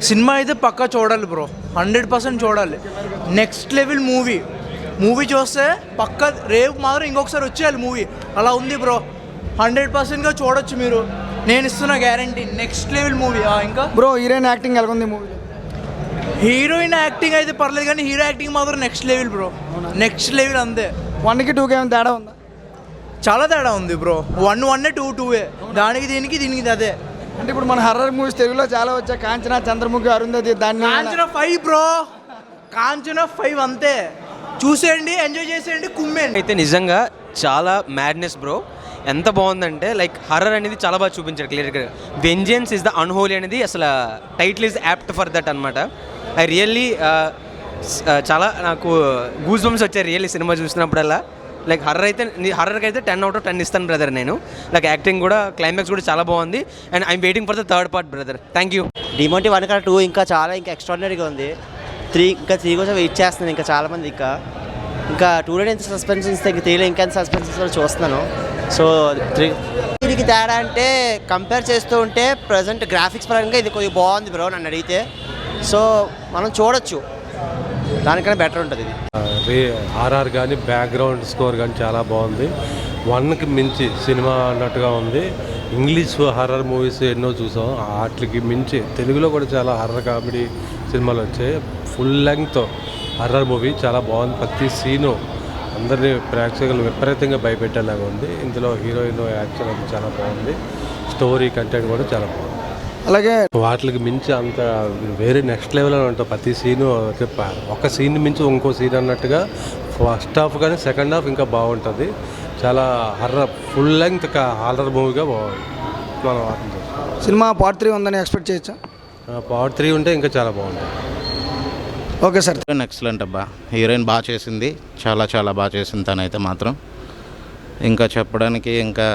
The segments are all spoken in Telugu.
సినిమా అయితే పక్కా చూడాలి బ్రో, 100% చూడాలి. నెక్స్ట్ లెవెల్ మూవీ చూస్తే పక్క రేపు మాత్రం ఇంకొకసారి వచ్చేయాలి మూవీ. అలా ఉంది బ్రో, 100%గా చూడొచ్చు మీరు, నేను ఇస్తున్న గ్యారంటీ. Next level movie. ఇంకా బ్రో హీరోయిన్ యాక్టింగ్ ఎలా ఉంది మూవీ? హీరోయిన్ యాక్టింగ్ అయితే పర్లేదు, కానీ హీరో యాక్టింగ్ మాత్రం next level bro, next level అంతే. 1కి 2కి ఏమైనా తేడా ఉందా? చాలా తేడా ఉంది బ్రో. 1 2 2 దానికి దీనికి అదే. అంటే ఇప్పుడు మన హర్రర్ మూవీస్ తెలుగులో చాలా వచ్చాయి, కాంచనా, చంద్రముఖి, అరుంధతి, దాన్ని కాంచనా 5 బ్రో, కాంచనా 5 అంతే. చూసేయండి, ఎంజాయ్ చేసేయండి, కుమ్మేయండి. అయితే నిజంగా చాలా మ్యాడ్నెస్ బ్రో. ఎంత బాగుందంటే లైక్ హర్రర్ అనేది చాలా బాగా చూపించారు క్లియర్గా. వెంజెన్స్ ఇస్ ద అన్హోలీ అనేది అసలు title is apt for that అనమాట. ఐ రియల్లీ చాలా నాకు గూస్ బంప్స్ వచ్చాయి రియల్లీ సినిమా చూసినప్పుడల్లా. లైక్ హర్రర్కి అయితే 10 out of 10 ఇస్తాను బ్రదర్ నేను. లైక్ యాక్టింగ్ కూడా, క్లైమాక్స్ కూడా చాలా బాగుంది. And I'm waiting for the third part brother. Thank you. Demonte 1 కన్నా 2 ఇంకా చాలా ఎక్స్ట్రాడినరీగా ఉంది. 3 కోసం వెయిట్ చేస్తున్నాను ఇంకా చాలామంది. ఇంకా 2లో ఎంత సస్పెన్స్ ఇస్తే ఇంకా 3లో ఇంకా ఎంత సస్పెన్స్ ఇస్తారో చూస్తున్నాను. సో 3కి తేడా అంటే కంపేర్ చేస్తూ ఉంటే ప్రజెంట్ గ్రాఫిక్స్ పరంగా ఇది కొద్దిగా బాగుంది బ్రో నన్ను అడిగితే. సో మనం చూడొచ్చు, దానికన్నా బెటర్ ఉంటుంది ఇది. ఆర్ఆర్ కానీ బ్యాక్గ్రౌండ్ స్కోర్ కానీ చాలా బాగుంది. 1కి మించి సినిమా అన్నట్టుగా ఉంది. ఇంగ్లీష్ హర్రర్ మూవీస్ ఎన్నో చూసాం, వాటికి మించి తెలుగులో కూడా చాలా హర్రర్ కామెడీ సినిమాలు వచ్చాయి. ఫుల్ లెంగ్త్ హర్రర్ మూవీ చాలా బాగుంది. ప్రతి సీను అందరినీ ప్రేక్షకులు విపరీతంగా భయపెట్టేలాగా ఉంది. ఇందులో హీరోయిన్ యాక్షన్ అది చాలా బాగుంది. స్టోరీ కంటెంట్ కూడా చాలా బాగుంది. అలాగే వాటికి మించి అంత వేరే నెక్స్ట్ లెవెల్ అని ఉంటుంది. ప్రతి సీను ఒక సీన్ మించి ఇంకో సీన్ అన్నట్టుగా ఫస్ట్ హాఫ్ కానీ సెకండ్ హాఫ్ ఇంకా బాగుంటుంది. చాలా హర్రర్ ఫుల్ లెంగ్త్ హారర్ మూవీగా మనం సినిమా పార్ట్ 3 ఉందని ఎక్స్పెక్ట్ చేయొచ్చా? పార్ట్ 3 ఉంటే ఇంకా చాలా బాగుంటుంది. Okay sir. ఎక్సలెంట్ అబ్బా, హీరోయిన్ బాగా చేసింది, చాలా చాలా బాగా చేసింది తనైతే మాత్రం. ఇంకా చెప్పడానికి ఇంకా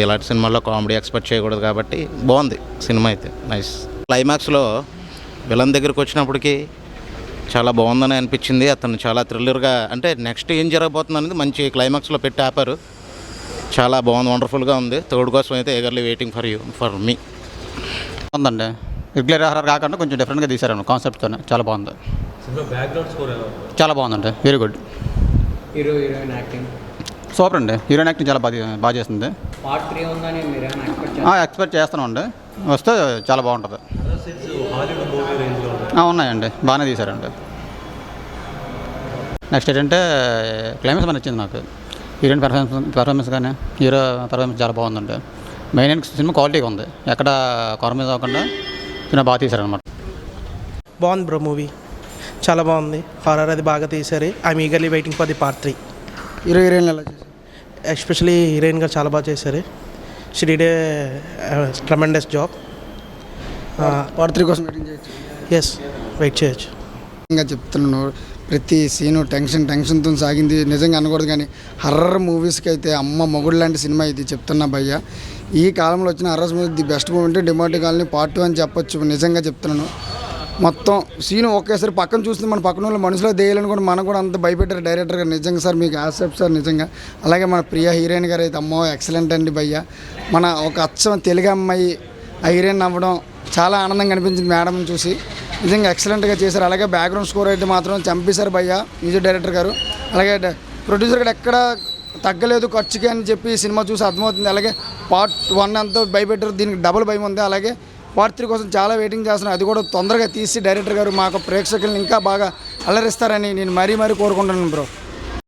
ఇలాంటి సినిమాల్లో కామెడీ ఎక్స్పెక్ట్ చేయకూడదు కాబట్టి బాగుంది సినిమా అయితే. నైస్. క్లైమాక్స్లో విలన్ దగ్గరికి వచ్చినప్పటికీ చాలా బాగుందని అనిపించింది. అతను చాలా థ్రిల్లర్గా, అంటే నెక్స్ట్ ఏం జరగబోతుంది అనేది మంచి క్లైమాక్స్లో పెట్టి ఆపారు. చాలా బాగుంది, వండర్ఫుల్గా ఉంది. థర్డ్ కోసం అయితే ఎగర్లీ వెయిటింగ్ ఫర్ మీ. ఉందండి, రెగ్యులర్ హారర్ కాకుండా కొంచెం డిఫరెంట్గా తీశారు కాన్సెప్ట్తో. చాలా బాగుంది, చాలా బాగుందండి, very good. Heroine acting super అండి. హీరోయిన్ యాక్టింగ్ చాలా బాగా చేస్తుంది. పార్ట్ 3 ఉందని మీరు ఎక్స్పెక్ట్ చేస్తామండి, వస్తే చాలా బాగుంటుంది. ఉన్నాయండి, బాగానే తీశారండి. నెక్స్ట్ ఏంటంటే క్లైమాక్స్ మన నచ్చింది నాకు. హీరోయిన్ పెర్ఫార్మెన్స్ కానీ హీరో పెర్ఫార్మెన్స్ చాలా బాగుందండి. మెయిన్ సినిమా క్వాలిటీగా ఉంది, ఎక్కడ కాంప్రమైజ్ అవ్వకుండా సినిమా బాగా తీశారనమాట. బాగుంది బ్రో మూవీ, చాలా బాగుంది. హారర్ అది బాగా తీశారు. I'm eagerly waiting for the part 3. Heroine ఎలా చేశారు? ఎస్పెషలీ హీరోయిన్ గారు చాలా బాగా చేశారు. She did a tremendous job. Part 3 కోసం వెయిటింగ్ చేయొచ్చు. ఎస్, వెయిట్ చేయొచ్చు. ఇంకా చెప్తున్నాను, ప్రతి సీను టెన్షన్తో సాగింది. నిజంగా అనకూడదు కానీ హర్రర్ మూవీస్కి అయితే అమ్మ మొగుడు లాంటి సినిమా ఇది, చెప్తున్నా భయ్య. ఈ కాలంలో వచ్చిన horror movie the best movie అంటే డిమోంటి కాలనీ పార్ట్ 2 అని చెప్పొచ్చు. నిజంగా చెప్తున్నాను, మొత్తం సీను ఒకేసారి పక్కన చూస్తే మన పక్కన వాళ్ళు మనసులో దేయాలని కూడా మనకు కూడా అంత భయపెట్టారు డైరెక్టర్ గారు. నిజంగా సార్ మీకు యాక్సెప్ట్ సార్ నిజంగా. అలాగే మన ప్రియ హీరోయిన్ గారు అయితే అమ్మో ఎక్సలెంట్ అండి భయ్య. మన ఒక అచ్చం తెలుగు అమ్మాయి హీరోయిన్ అవ్వడం చాలా ఆనందంగా అనిపించింది మేడం చూసి. నిజంగా ఎక్సలెంట్గా చేశారు. అలాగే బ్యాక్గ్రౌండ్ స్కోర్ అయితే మాత్రం చంపేశారు భయ్య మ్యూజిక్ డైరెక్టర్ గారు. అలాగే ప్రొడ్యూసర్ గారు ఎక్కడ తగ్గలేదు ఖర్చుకి అని చెప్పి సినిమా చూసి అర్థమవుతుంది. అలాగే పార్ట్ 1 అంతా భయపెట్టారు, దీనికి డబుల్ భయం ఉంది. అలాగే పార్ట్ 3 కోసం చాలా వెయిటింగ్ చేస్తున్నాను. అది కూడా తొందరగా తీసి డైరెక్టర్ గారు మాకు ప్రేక్షకులను ఇంకా బాగా అలరిస్తారని నేను మరీ కోరుకుంటున్నాను బ్రో.